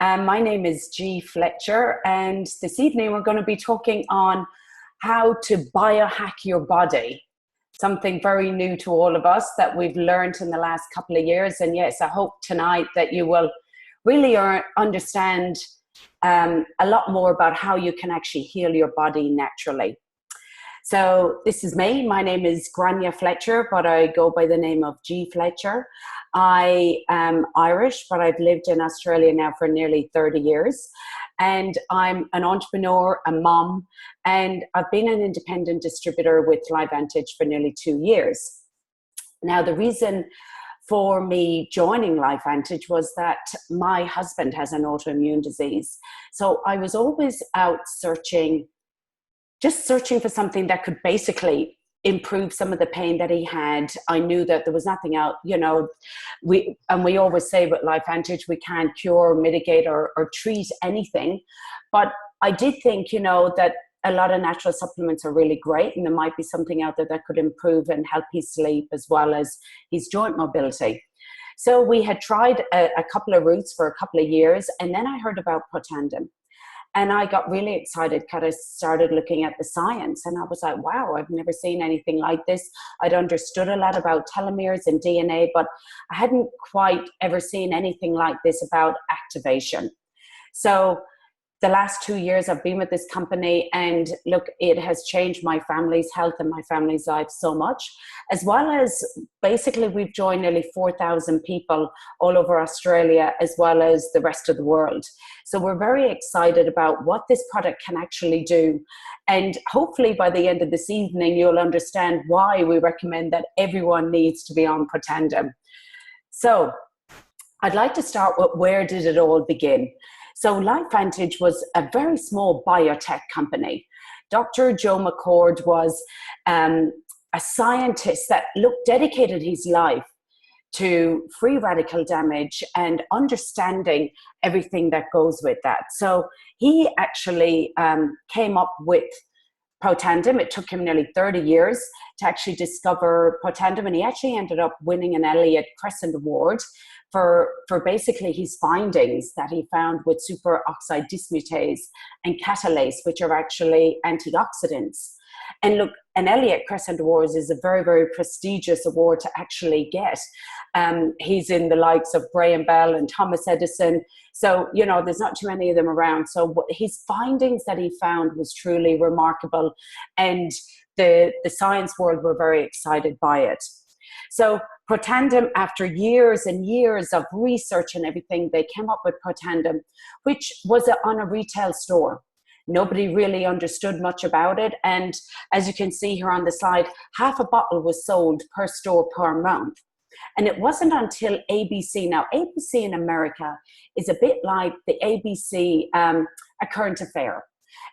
My name is Fletcher, and this evening we're going to be talking on how to biohack your body. Something very new to all of us that we've learned in the last couple of years. And yes, I hope tonight that you will really understand a lot more about how you can actually heal your body naturally. So this is me. My name is Grania Fletcher, but I go by the name of G Fletcher. I am Irish, but I've lived in Australia now for nearly 30 years. And I'm an entrepreneur, a mom, and I've been an independent distributor with LifeVantage for nearly 2 years. Now, the reason for me joining LifeVantage was that my husband has an autoimmune disease. So I was always out searching for something that could basically improve some of the pain that he had. I knew that there was nothing out, we always say with LifeVantage, we can't cure, mitigate, or treat anything. But I did think, that a lot of natural supplements are really great, and there might be something out there that could improve and help his sleep as well as his joint mobility. So we had tried a couple of routes for a couple of years, and then I heard about Protandim. And I got really excited because I started looking at the science, and I was like, wow, I've never seen anything like this. I'd understood a lot about telomeres and DNA, but I hadn't quite ever seen anything like this about activation. So the last 2 years I've been with this company, and look, it has changed my family's health and my family's life so much, as well as basically we've joined nearly 4,000 people all over Australia, as well as the rest of the world. So we're very excited about what this product can actually do. And hopefully by the end of this evening, you'll understand why we recommend that everyone needs to be on Protandim. So I'd like to start with, where did it all begin? So LifeVantage was a very small biotech company. Dr. Joe McCord was a scientist that dedicated his life to free radical damage and understanding everything that goes with that. So he actually came up with Protandim. It took him nearly 30 years to actually discover Protandim, and he actually ended up winning an Elliott Crescent Award for basically his findings that he found with superoxide dismutase and catalase, which are actually antioxidants. And look, an Elliott Crescent Award is a very, very prestigious award to actually get. He's in the likes of Graham Bell and Thomas Edison. So, there's not too many of them around. So his findings that he found was truly remarkable. And the science world were very excited by it. So Protandim, after years and years of research and everything, they came up with Protandim, which was on a retail store. Nobody really understood much about it. And as you can see here on the slide, half a bottle was sold per store per month. And it wasn't until ABC, now ABC in America is a bit like the ABC, A Current Affair.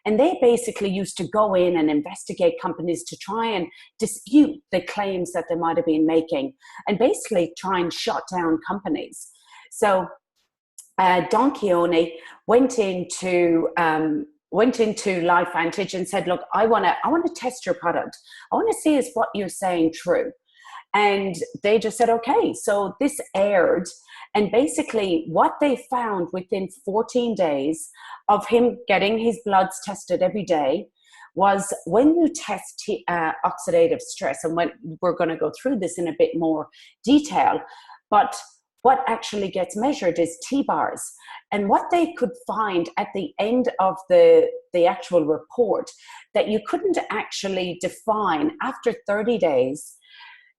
And they basically used to go in and investigate companies to try and dispute the claims that they might have been making, and basically try and shut down companies. So Don Keone went into LifeVantage and said, look, I want to test your product. I want to see is what you're saying true. And they just said, okay. So this aired, and basically what they found within 14 days of him getting his bloods tested every day was, when you test oxidative stress, and when we're going to go through this in a bit more detail, but what actually gets measured is T-bars. And what they could find at the end of the actual report, that you couldn't actually define after 30 days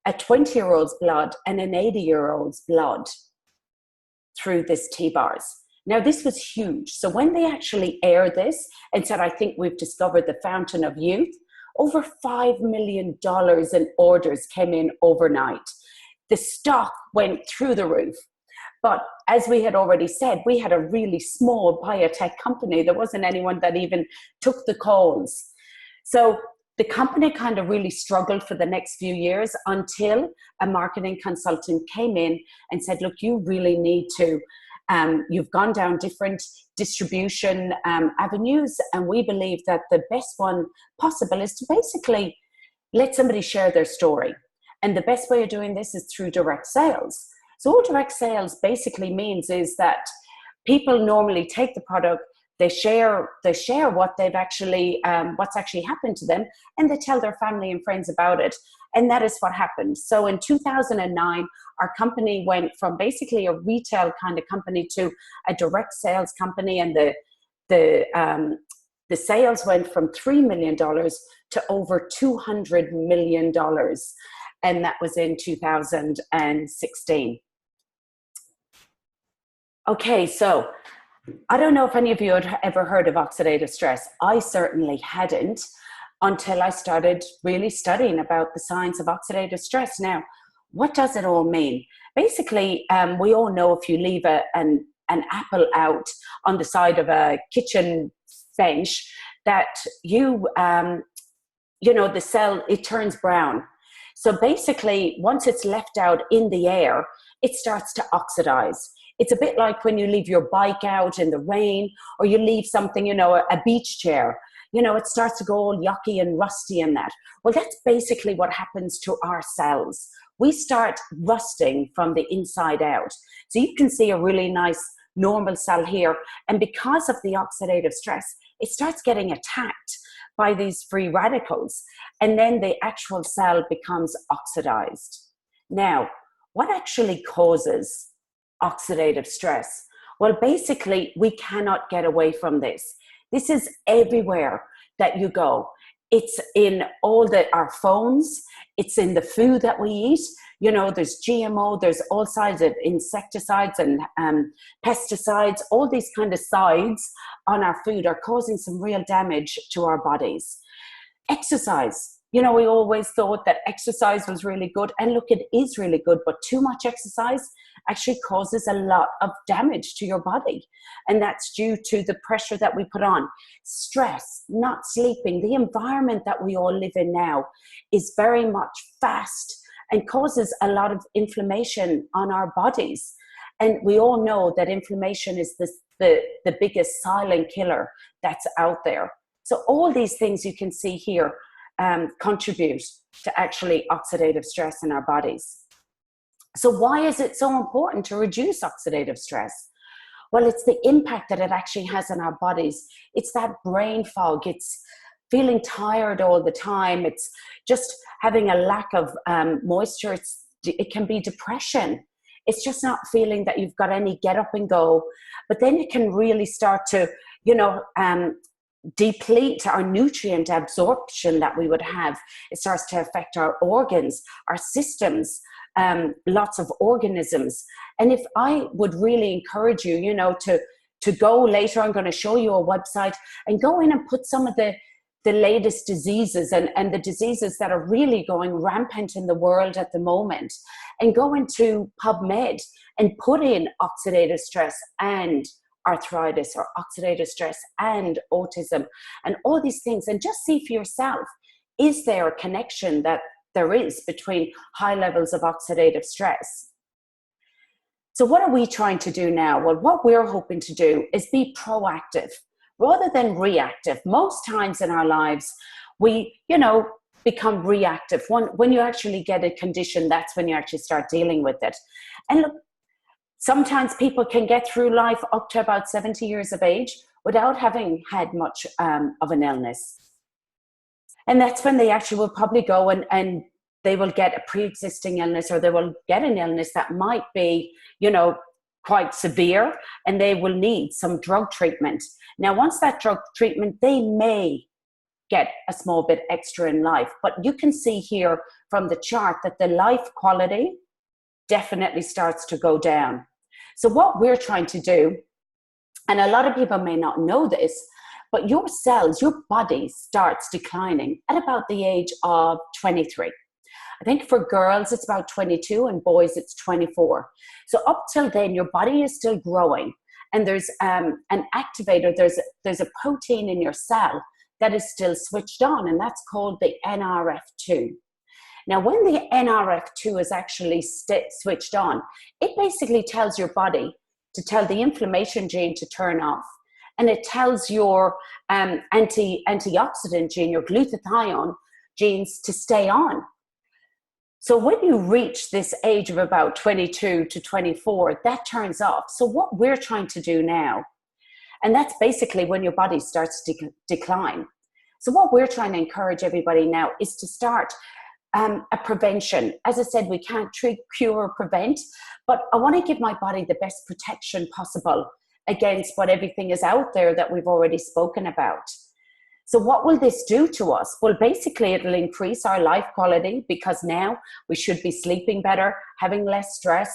a 20-year-old's blood and an 80-year-old's blood through this T-bars. Now, this was huge. So when they actually aired this and said, I think we've discovered the fountain of youth, over $5 million in orders came in overnight. The stock went through the roof. But as we had already said, we had a really small biotech company. There wasn't anyone that even took the calls. So the company kind of really struggled for the next few years until a marketing consultant came in and said, look, you really need to, you've gone down different distribution avenues, and we believe that the best one possible is to basically let somebody share their story. And the best way of doing this is through direct sales. So all direct sales basically means is that people normally take the product, they share what they've actually, what's actually happened to them, and they tell their family and friends about it. And that is what happened. So in 2009, our company went from basically a retail kind of company to a direct sales company, and the sales went from $3 million to over $200 million. And that was in 2016. Okay, so I don't know if any of you had ever heard of oxidative stress. I certainly hadn't until I started really studying about the science of oxidative stress. Now, what does it all mean? Basically, we all know if you leave an apple out on the side of a kitchen bench, that the cell, it turns brown. So basically, once it's left out in the air, it starts to oxidize. It's a bit like when you leave your bike out in the rain, or you leave something, a beach chair, it starts to go all yucky and rusty and that. Well, that's basically what happens to our cells. We start rusting from the inside out. So you can see a really nice normal cell here. And because of the oxidative stress, it starts getting attacked by these free radicals. And then the actual cell becomes oxidized. Now, what actually causes oxidative stress? Well, basically, we cannot get away from this. This is everywhere that you go. It's in our phones. It's in the food that we eat. There's GMO, there's all sides of insecticides and pesticides. All these kind of sides on our food are causing some real damage to our bodies. Exercise. We always thought that exercise was really good. And look, it is really good, but too much exercise actually causes a lot of damage to your body. And that's due to the pressure that we put on. Stress, not sleeping, the environment that we all live in now is very much fast and causes a lot of inflammation on our bodies. And we all know that inflammation is the biggest silent killer that's out there. So all these things you can see here contribute to actually oxidative stress in our bodies. So why is it so important to reduce oxidative stress? Well, it's the impact that it actually has on our bodies. It's that brain fog. It's feeling tired all the time. It's just having a lack of moisture. It can be depression. It's just not feeling that you've got any get up and go. But then it can really start to, deplete our nutrient absorption that we would have. It starts to affect our organs, our systems, lots of organisms. And if I would really encourage you, to go later, I'm going to show you a website and go in and put some of the latest diseases and the diseases that are really going rampant in the world at the moment, and go into PubMed and put in oxidative stress and arthritis, or oxidative stress and autism, and all these things, and just see for yourself, is there a connection that there is between high levels of oxidative stress? So what are we trying to do now? Well, what we're hoping to do is be proactive rather than reactive. Most times in our lives, we, become reactive. When you actually get a condition, that's when you actually start dealing with it. And look, sometimes people can get through life up to about 70 years of age without having had much of an illness. And that's when they actually will probably go and they will get a pre-existing illness, or they will get an illness that might be, quite severe, and they will need some drug treatment. Now, once that drug treatment, they may get a small bit extra in life. But you can see here from the chart that the life quality definitely starts to go down. So what we're trying to do, and a lot of people may not know this, but your cells, your body starts declining at about the age of 23. I think for girls, it's about 22, and boys, it's 24. So up till then, your body is still growing, and there's an activator, there's a protein in your cell that is still switched on, and that's called the NRF2. Now, when the NRF2 is actually switched on, it basically tells your body to tell the inflammation gene to turn off. And it tells your antioxidant gene, your glutathione genes, to stay on. So when you reach this age of about 22 to 24, that turns off. So what we're trying to do now, and that's basically when your body starts to decline. So what we're trying to encourage everybody now is to start a prevention. As I said, we can't treat, cure, or prevent, but I want to give my body the best protection possible against what everything is out there that we've already spoken about. So what will this do to us? Well, basically, it'll increase our life quality because now we should be sleeping better, having less stress,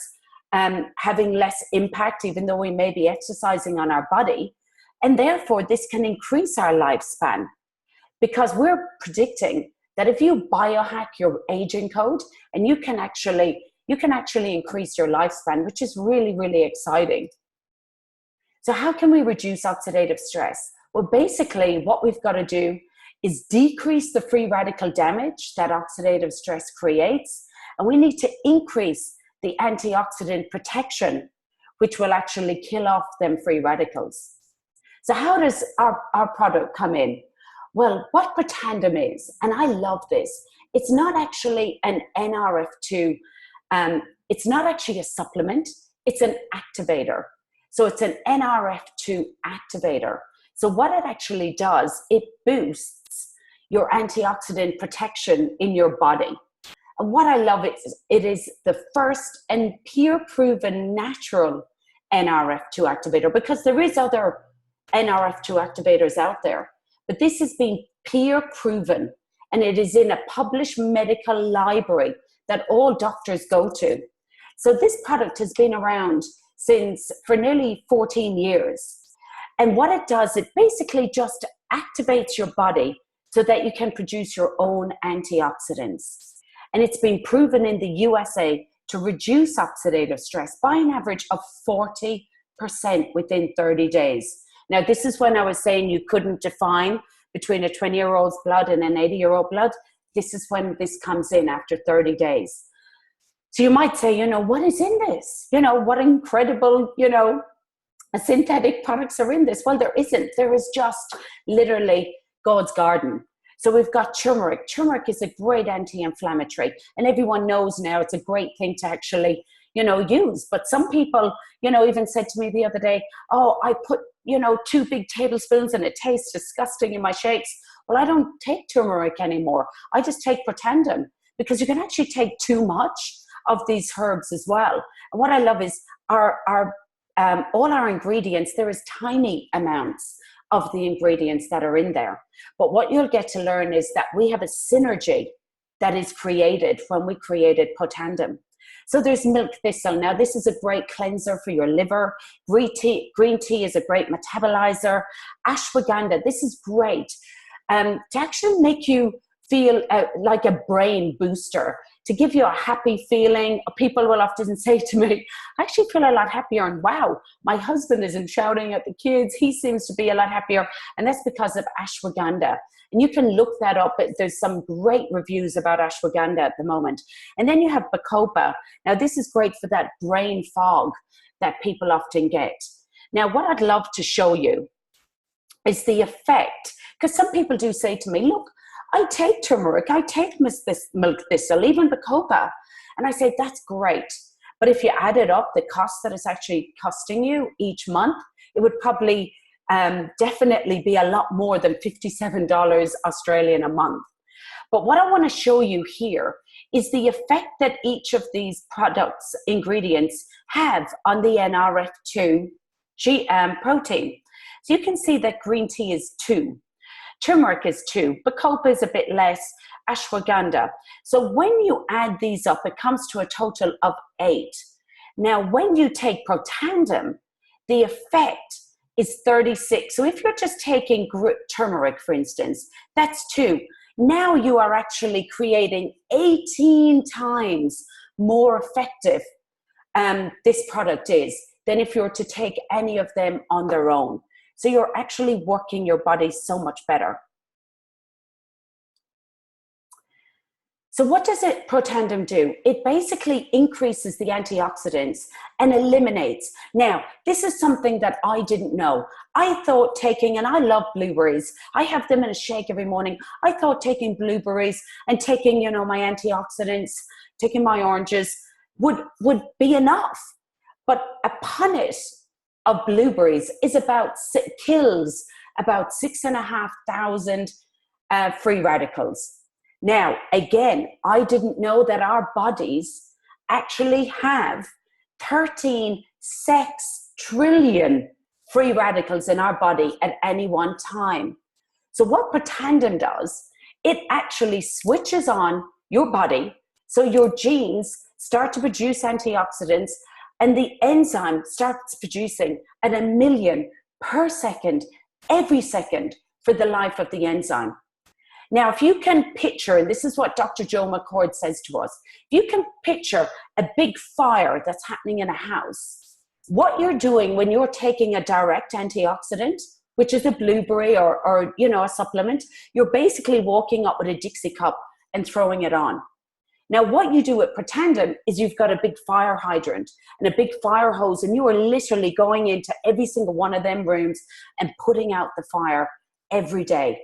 having less impact, even though we may be exercising on our body. And therefore, this can increase our lifespan because we're predicting that if you biohack your aging code, and you can actually increase your lifespan, which is really, really exciting. So how can we reduce oxidative stress? Well, basically, what we've got to do is decrease the free radical damage that oxidative stress creates, and we need to increase the antioxidant protection, which will actually kill off them free radicals. So how does our product come in? Well, what Protandim is, and I love this, it's not actually an NRF2, it's not actually a supplement, it's an activator. So it's an NRF2 activator. So what it actually does, it boosts your antioxidant protection in your body. And what I love is it is the first and peer-proven natural NRF2 activator, because there is other NRF2 activators out there, but this has been peer-proven, and it is in a published medical library that all doctors go to. So this product has been around for nearly 14 years. And what it does, it basically just activates your body so that you can produce your own antioxidants. And it's been proven in the USA to reduce oxidative stress by an average of 40% within 30 days. Now, this is when I was saying you couldn't define between a 20-year-old's blood and an 80-year-old blood. This is when this comes in after 30 days. So you might say, what is in this? What incredible, synthetic products are in this? Well, there isn't. There is just literally God's garden. So we've got turmeric. Turmeric is a great anti-inflammatory, and everyone knows now it's a great thing to actually, use. But some people, even said to me the other day, oh, I put, 2 big tablespoons and it tastes disgusting in my shakes. Well, I don't take turmeric anymore. I just take Protandim, because you can actually take too much of these herbs as well. And what I love is all our ingredients, there is tiny amounts of the ingredients that are in there. But what you'll get to learn is that we have a synergy that is created when we created Protandim. So there's milk thistle. Now, this is a great cleanser for your liver. Green tea is a great metabolizer. Ashwagandha, this is great to actually make you feel like a brain booster, to give you a happy feeling. People will often say to me, I actually feel a lot happier, and wow, my husband isn't shouting at the kids. He seems to be a lot happier. And that's because of ashwagandha. And you can look that up. There's some great reviews about ashwagandha at the moment. And then you have bacopa. Now, this is great for that brain fog that people often get. Now, what I'd love to show you is the effect, because some people do say to me, look, I take turmeric, I take milk thistle, even bacopa. And I say, that's great. But if you added up the cost that it's actually costing you each month, it would probably definitely be a lot more than $57 Australian a month. But what I want to show you here is the effect that each of these products, ingredients, have on the NRF2 protein. So you can see that green tea is 2. Turmeric is 2, bacopa is a bit less, ashwagandha. So when you add these up, it comes to a total of 8. Now, when you take Protandim, the effect is 36. So if you're just taking turmeric, for instance, that's 2. Now you are actually creating 18 times more effective this product is than if you were to take any of them on their own. So you're actually working your body so much better. So what does Protandim do? It basically increases the antioxidants and eliminates. Now, this is something that I didn't know. I thought taking, and I love blueberries. I have them in a shake every morning. I thought taking blueberries and taking, you know, my antioxidants, taking my oranges would be enough. But a punnet of blueberries is kills about 6,500 free radicals. Now, again, I didn't know that our bodies actually have 13 trillion free radicals in our body at any one time. So what Protandim does, it actually switches on your body so your genes start to produce antioxidants and the enzyme starts producing at 1 million per second, every second for the life of the enzyme. Now, if you can picture, and this is what Dr. Joe McCord says to us, if you can picture a big fire that's happening in a house, what you're doing when you're taking a direct antioxidant, which is a blueberry or you know, a supplement, you're basically walking up with a Dixie cup and throwing it on. Now, what you do with Protandim is you've got a big fire hydrant and a big fire hose, and you are literally going into every single one of them rooms and putting out the fire every day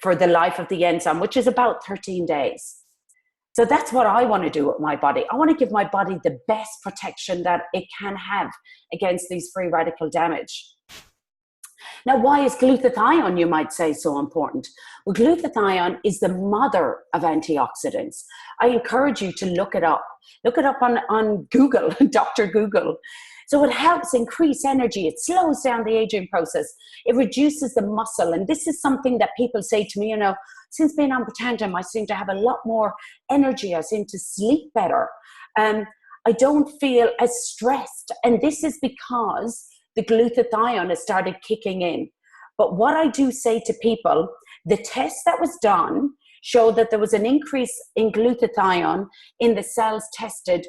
for the life of the enzyme, which is about 13 days. So that's what I want to do with my body. I want to give my body the best protection that it can have against these free radical damage. Now, why is glutathione, you might say, so important? Well, glutathione is the mother of antioxidants. I encourage you to look it up. Look it up on Google, Dr. Google. So it helps increase energy. It slows down the aging process. It reduces the muscle. And this is something that people say to me, you know, since being on Protandim, I seem to have a lot more energy. I seem to sleep better. I don't feel as stressed. And this is because the glutathione has started kicking in. But what I do say to people, the test that was done showed that there was an increase in glutathione in the cells tested,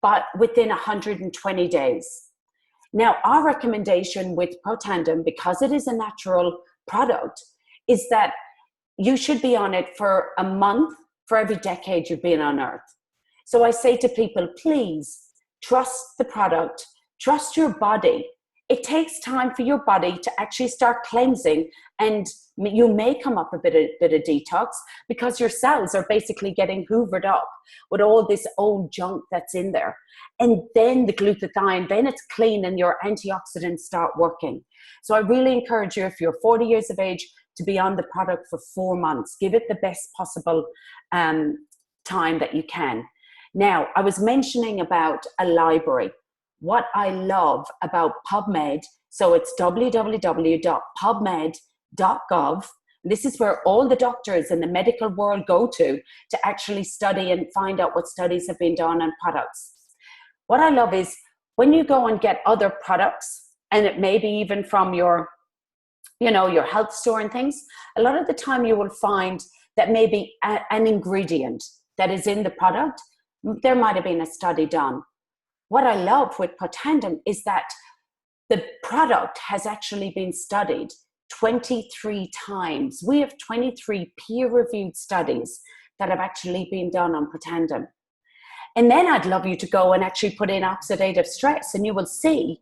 but within 120 days. Now, our recommendation with Protandim, because it is a natural product, is that you should be on it for a month for every decade you've been on Earth. So I say to people, please trust the product, trust your body. It takes time for your body to actually start cleansing, and you may come up a bit of detox because your cells are basically getting hoovered up with all this old junk that's in there. And then the glutathione, then it's clean and your antioxidants start working. So I really encourage you, if you're 40 years of age, to be on the product for 4 months. Give it the best possible time that you can. Now, I was mentioning about a library. What I love about PubMed, so it's www.pubmed.gov. This is where all the doctors in the medical world go to actually study and find out what studies have been done on products. What I love is when you go and get other products, and it may be even from your, you know, your health store and things, a lot of the time you will find that maybe an ingredient that is in the product, there might have been a study done. What I love with Protandim is that the product has actually been studied 23 times. We have 23 peer-reviewed studies that have actually been done on Protandim. And then I'd love you to go and actually put in oxidative stress, and you will see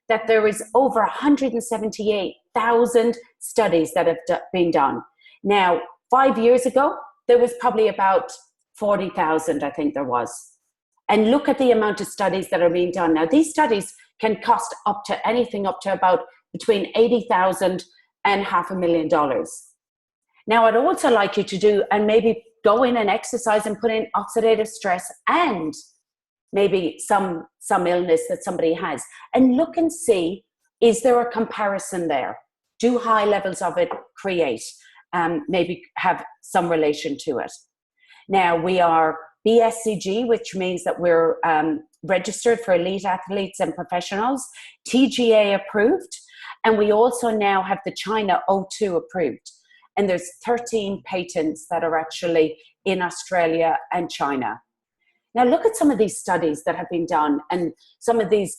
that there is over 178,000 studies that have been done. Now, 5 years ago, there was probably about 40,000, I think there was. And look at the amount of studies that are being done. Now, these studies can cost anything up to about between $80,000 and $500,000. Now, I'd also like you to do, and maybe go in and exercise and put in oxidative stress and maybe some illness that somebody has, and look and see, is there a comparison there? Do high levels of it create, maybe have some relation to it? Now, we are BSCG, which means that we're registered for elite athletes and professionals, TGA approved, and we also now have the China O2 approved. And there's 13 patents that are actually in Australia and China. Now look at some of these studies that have been done, and some of these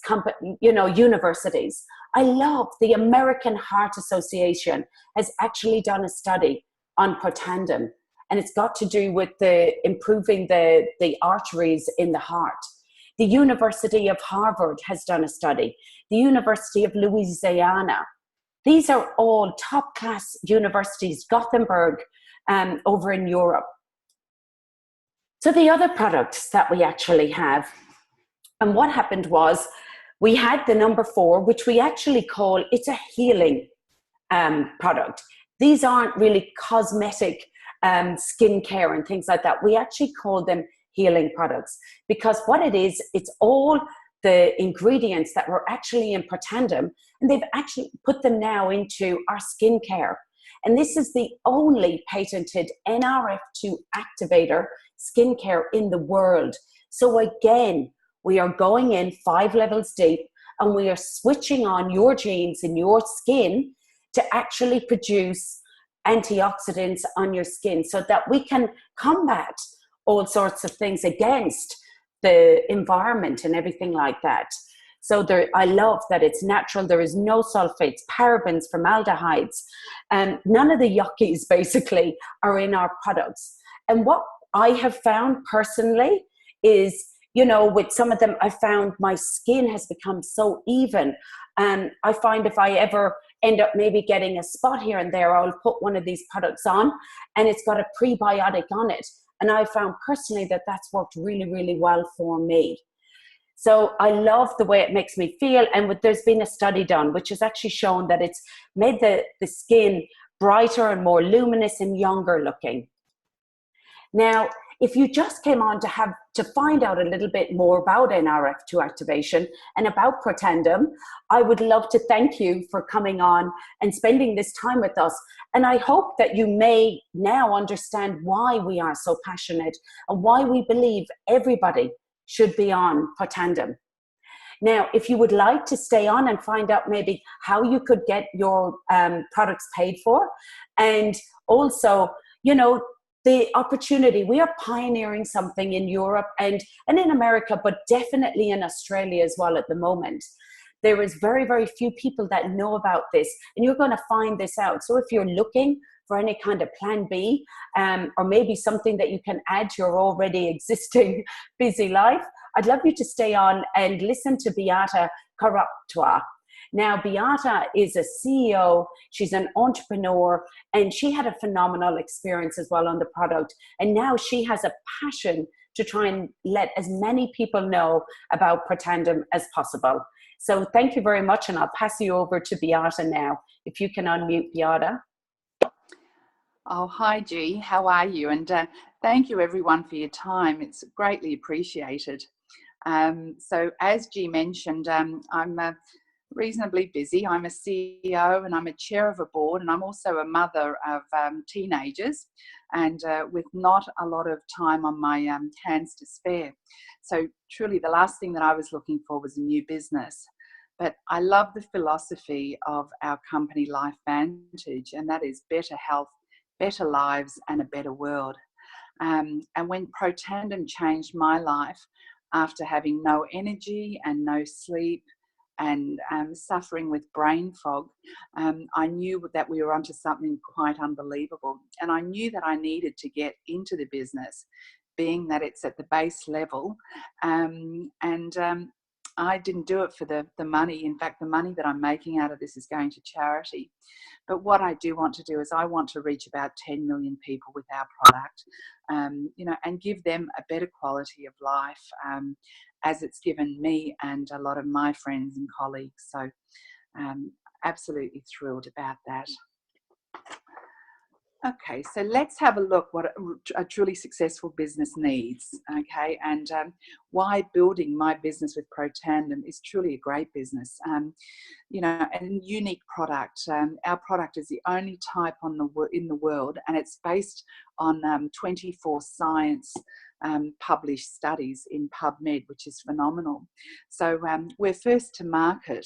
universities. I love the American Heart Association has actually done a study on Protandim, and it's got to do with the improving the arteries in the heart. The University of Harvard has done a study. The University of Louisiana. These are all top class universities, Gothenburg, over in Europe. So the other products that we actually have, and what happened was we had the number 4, which we actually call, it's a healing product. These aren't really cosmetic skincare and things like that. We actually call them healing products, because what it is, it's all the ingredients that were actually in Protandim, and they've actually put them now into our skincare. And this is the only patented NRF2 activator skincare in the world. So again, we are going in 5 levels deep, and we are switching on your genes in your skin to actually produce antioxidants on your skin, so that we can combat all sorts of things against the environment and everything like that. So I love that it's natural. There is no sulfates, parabens, formaldehydes, and none of the yuckies basically are in our products. And what I have found personally is, with some of them, I found my skin has become so even. And I find if I ever end up maybe getting a spot here and there, I'll put one of these products on, and it's got a prebiotic on it. And I found personally that that's worked really, really well for me. So I love the way it makes me feel. And there's been a study done which has actually shown that it's made the skin brighter and more luminous and younger looking. Now, if you just came on to find out a little bit more about NRF2 activation and about Protandim, I would love to thank you for coming on and spending this time with us. And I hope that you may now understand why we are so passionate and why we believe everybody should be on Protandim. Now, if you would like to stay on and find out maybe how you could get your products paid for, and also, the opportunity, we are pioneering something in Europe and in America, but definitely in Australia as well at the moment. There is very, very few people that know about this, and you're going to find this out. So if you're looking for any kind of plan B, or maybe something that you can add to your already existing busy life, I'd love you to stay on and listen to Beata Koropatwa. Now, Beata is a CEO, she's an entrepreneur, and she had a phenomenal experience as well on the product. And now she has a passion to try and let as many people know about Protandim as possible. So thank you very much, and I'll pass you over to Beata now. If you can unmute, Beata. Oh, hi, G. How are you? And thank you, everyone, for your time. It's greatly appreciated. So as G mentioned, I'm reasonably busy. I'm a CEO and I'm a chair of a board, and I'm also a mother of teenagers, and with not a lot of time on my hands to spare. So truly the last thing that I was looking for was a new business. But I love the philosophy of our company LifeVantage, and that is better health, better lives, and a better world. And when Protandim changed my life, after having no energy and no sleep and suffering with brain fog, I knew that we were onto something quite unbelievable. And I knew that I needed to get into the business, being that it's at the base level. I didn't do it for the money. In fact, the money that I'm making out of this is going to charity. But what I do want to do is I want to reach about 10 million people with our product, and give them a better quality of life, as it's given me and a lot of my friends and colleagues. So absolutely thrilled about that. Okay, so let's have a look what a truly successful business needs, okay, and why building my business with Protandim is truly a great business. A unique product. Our product is the only type in the world, and it's based on 24 science published studies in PubMed, which is phenomenal. So we're first to market,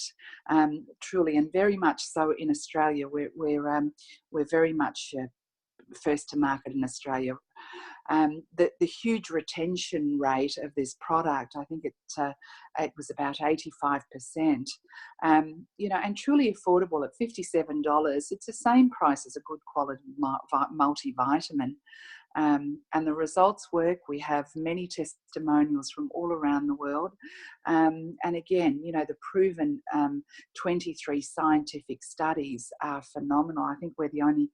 truly, and very much so in Australia. We're very much first to market in Australia. The huge retention rate of this product, I think it was about 85%, and truly affordable at $57. It's the same price as a good quality multivitamin. and the results work. We have many testimonials from all around the world. And again, you know, the proven 23 scientific studies are phenomenal. I think we're the only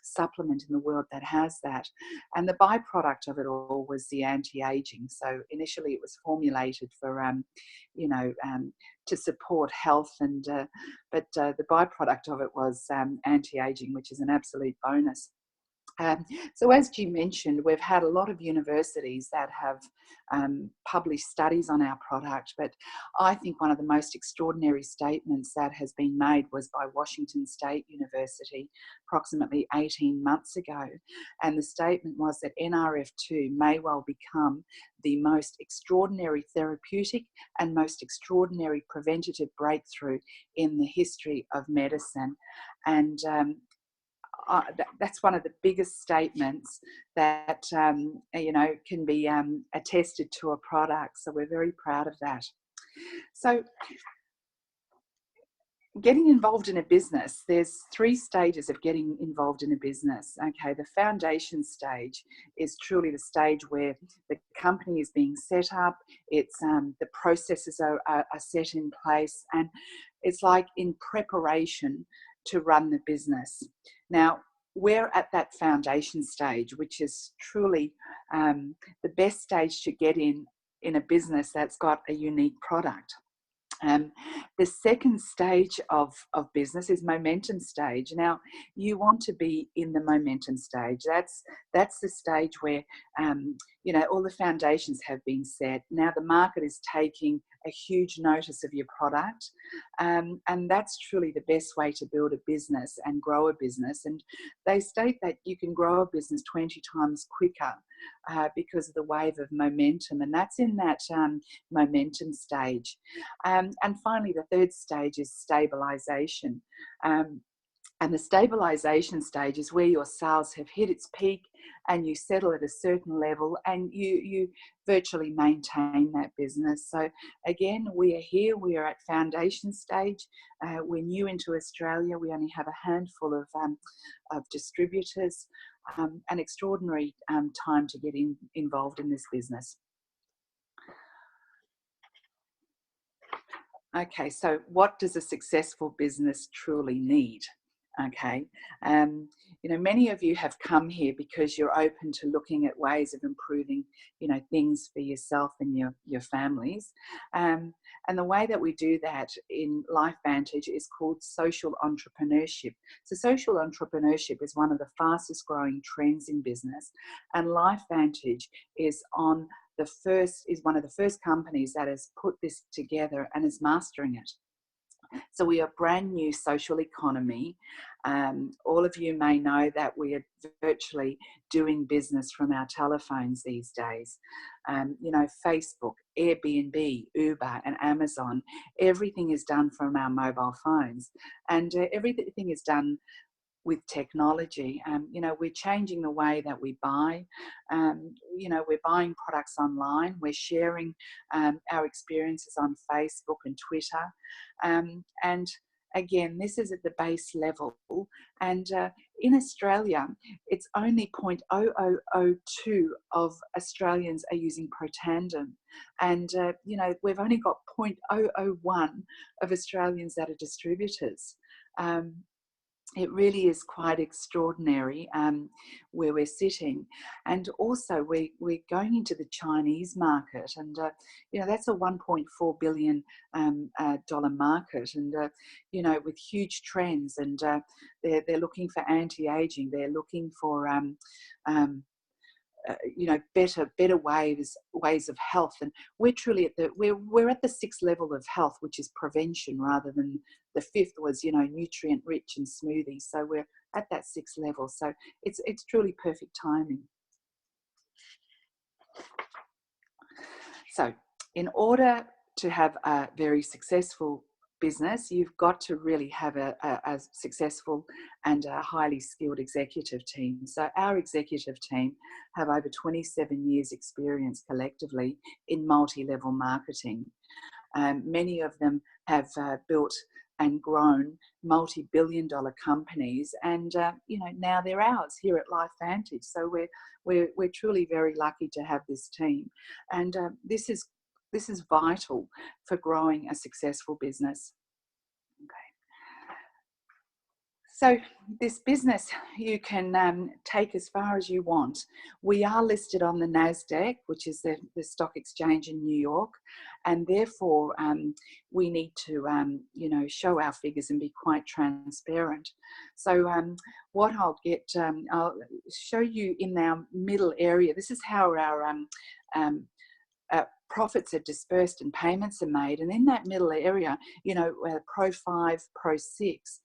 supplement in the world that has that. And the byproduct of it all was the anti-aging. So initially it was formulated for, you know, to support health, and but the byproduct of it was anti-aging, which is an absolute bonus. So as Jim mentioned, we've had a lot of universities that have published studies on our product, but I think one of the most extraordinary statements that has been made was by Washington State University approximately 18 months ago. And the statement was that NRF2 may well become the most extraordinary therapeutic and most extraordinary preventative breakthrough in the history of medicine. And that's one of the biggest statements that you know, can be attested to a product. So we're very proud of that. So getting involved in a business, there's 3 stages of getting involved in a business. Okay, the foundation stage is truly the stage where the company is being set up. It's the processes are set in place, and it's like in preparation to run the business. Now, we're at that foundation stage, which is truly the best stage to get in a business that's got a unique product. The second stage of business is momentum stage. Now, you want to be in the momentum stage. That's the stage where you know, all the foundations have been set. Now the market is taking a huge notice of your product, and that's truly the best way to build a business and grow a business. And they state that you can grow a business 20 times quicker because of the wave of momentum, and that's in that momentum stage. And finally, the third stage is stabilization. And the stabilization stage is where your sales have hit its peak and you settle at a certain level, and you virtually maintain that business. So again, we are here, we are at foundation stage. We're new into Australia. We only have a handful of distributors. An extraordinary time to get involved in this business. Okay, so what does a successful business truly need? Okay, you know, many of you have come here because you're open to looking at ways of improving, you know, things for yourself and your families. And the way that we do that in LifeVantage is called social entrepreneurship. So social entrepreneurship is one of the fastest growing trends in business, and LifeVantage is one of the first companies that has put this together and is mastering it. So we are brand new social economy. All of you may know that we are virtually doing business from our telephones these days. You know, Facebook, Airbnb, Uber and Amazon, everything is done from our mobile phones, and everything is done with technology. You know, we're changing the way that we buy. You know, we're buying products online. We're sharing our experiences on Facebook and Twitter. And again, this is at the base level. And in Australia, it's only 0.0002 of Australians are using Protandim. And, you know, we've only got 0.001 of Australians that are distributors. It really is quite extraordinary where we're sitting. And also we're going into the Chinese market, and you know, that's a $1.4 billion dollar market, and you know, with huge trends, and they're looking for anti-aging, they're looking for you know, better ways of health. And we're truly we're at the 6th level of health, which is prevention, rather than the 5th was, you know, nutrient rich and smoothies. So we're at that 6th level. So it's truly perfect timing. So in order to have a very successful business, you've got to really have a successful and a highly skilled executive team. So our executive team have over 27 years experience collectively in multi-level marketing. Many of them have built and grown multi-billion-dollar companies, and you know, now they're ours here at LifeVantage. So we're truly very lucky to have this team, and this is vital for growing a successful business. So this business you can take as far as you want. We are listed on the NASDAQ, which is the stock exchange in New York, and therefore we need to you know, show our figures and be quite transparent. So what I'll show you in our middle area. This is how our profits are dispersed and payments are made, and in that middle area, you know, Pro 5, Pro 6,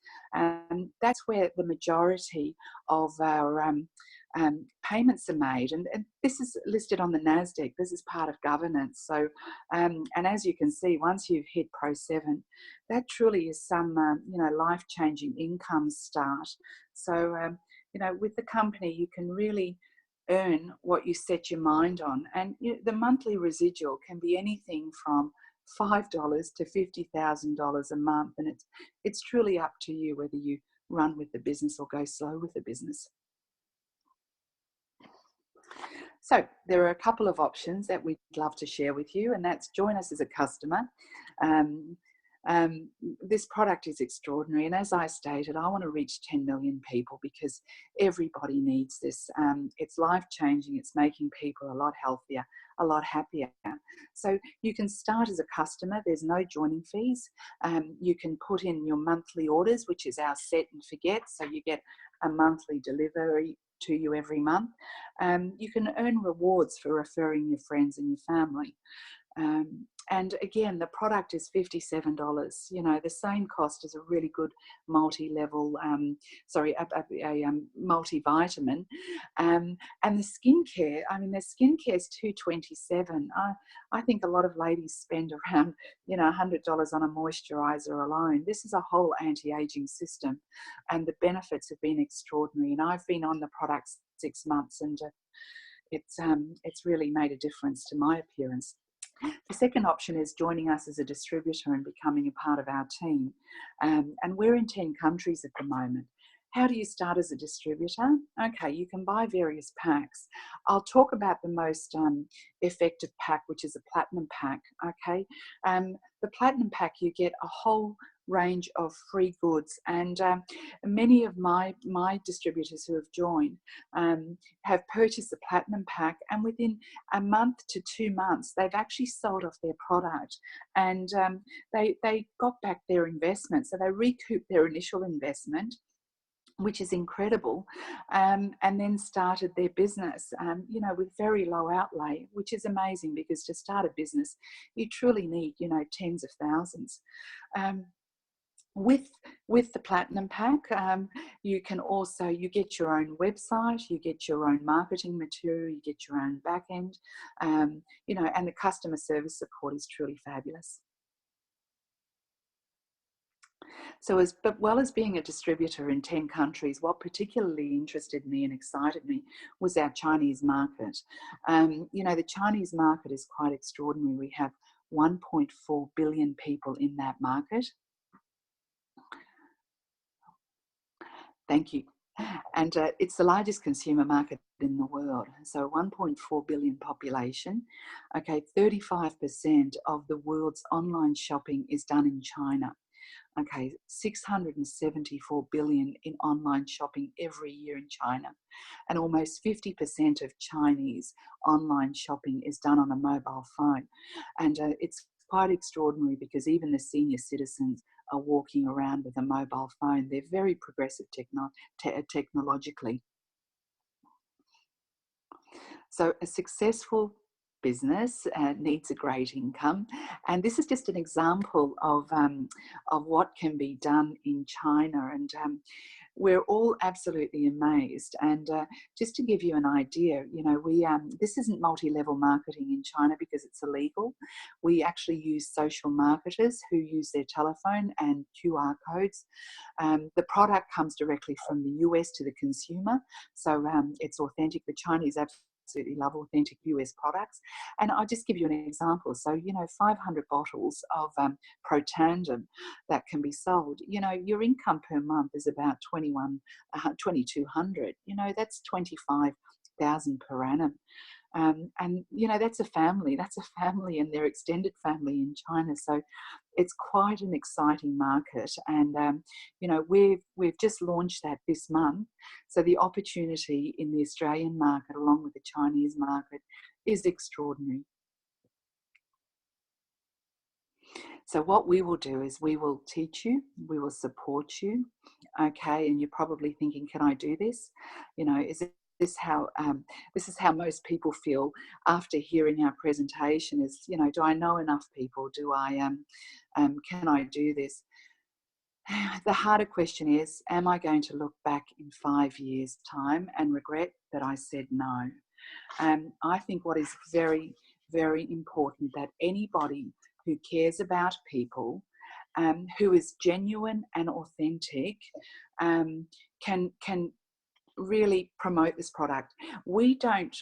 that's where the majority of our payments are made, and this is listed on the NASDAQ. This is part of governance. So and as you can see, once you've hit Pro 7, that truly is some you know, life-changing income start. So you know, with the company you can really earn what you set your mind on, and you know, the monthly residual can be anything from $5 to $50,000 a month, and it's truly up to you whether you run with the business or go slow with the business. So there are a couple of options that we'd love to share with you, and that's join us as a customer. This product is extraordinary, and as I stated, I want to reach 10 million people because everybody needs this. It's life-changing. It's making people a lot healthier, a lot happier. So you can start as a customer. There's no joining fees. You can put in your monthly orders, which is our set and forget, so you get a monthly delivery to you every month. You can earn rewards for referring your friends and your family. And again, the product is $57, you know, the same cost as a really good multi-level, a multivitamin. And the skincare, I mean, the skincare is $227. I think a lot of ladies spend around, you know, $100 on a moisturizer alone. This is a whole anti-aging system, and the benefits have been extraordinary. And I've been on the product 6 months, and it's really made a difference to my appearance. The second option is joining us as a distributor and becoming a part of our team. And we're in 10 countries at the moment. How do you start as a distributor? Okay, you can buy various packs. I'll talk about the most effective pack, which is a platinum pack. Okay, the platinum pack, you get a whole range of free goods, and many of my distributors who have joined have purchased the platinum pack, and within a month to 2 months they've actually sold off their product, and they got back their investment, so they recouped their initial investment, which is incredible, and then started their business, you know, with very low outlay, which is amazing, because to start a business you truly need, you know, tens of thousands. With the platinum pack, you can also, you get your own website, you get your own marketing material, you get your own back end, you know, and the customer service support is truly fabulous. So as well as being a distributor in 10 countries, what particularly interested me and excited me was our Chinese market. You know, the Chinese market is quite extraordinary. We have 1.4 billion people in that market. Thank you. And it's the largest consumer market in the world. So 1.4 billion population. Okay, 35% of the world's online shopping is done in China. Okay, 674 billion in online shopping every year in China. And almost 50% of Chinese online shopping is done on a mobile phone. And it's quite extraordinary, because even the senior citizens are walking around with a mobile phone. They're very progressive technologically. So a successful business needs a great income, and this is just an example of what can be done in China, and we're all absolutely amazed. And just to give you an idea, you know, we this isn't multi-level marketing in China because it's illegal. We actually use social marketers who use their telephone and QR codes. The product comes directly from the US to the consumer, so it's authentic. The Chinese absolutely love authentic US products. And I'll just give you an example. So, 500 bottles of Protandim that can be sold, your income per month is about 2,200. That's 25,000 per annum. And that's a family and their extended family in China. So it's quite an exciting market. And we've just launched that this month. So the opportunity in the Australian market along with the Chinese market is extraordinary. So what we will do is we will teach you, we will support you, okay? And you're probably thinking, can I do this? Is this is how most people feel after hearing our presentation? Is do I know enough people? Do I can I do this? The harder question is, am I going to look back in 5 years' time and regret that I said no? I think what is very, very important that anybody who cares about people, who is genuine and authentic, can really promote this product. We don't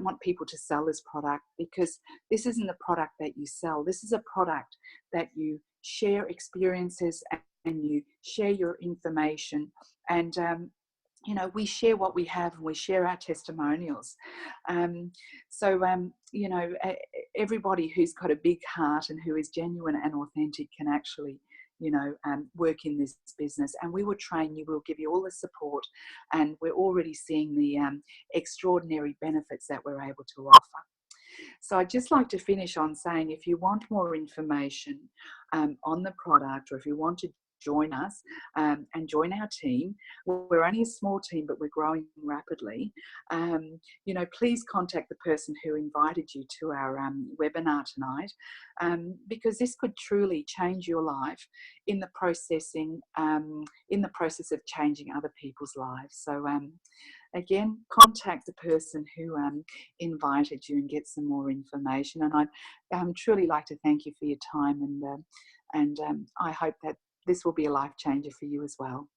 want people to sell this product, because this isn't a product that you sell. This is a product that you share experiences and you share your information, and we share what we have and we share our testimonials. Everybody who's got a big heart and who is genuine and authentic can actually work in this business, and we will train you, we'll give you all the support, and we're already seeing the extraordinary benefits that we're able to offer. So I'd just like to finish on saying, if you want more information on the product, or if you want to join us and join our team, we're only a small team, but we're growing rapidly. Please contact the person who invited you to our webinar tonight, because this could truly change your life in the process of changing other people's lives. So again, contact the person who invited you and get some more information. And I'd truly like to thank you for your time, and I hope that this will be a life changer for you as well.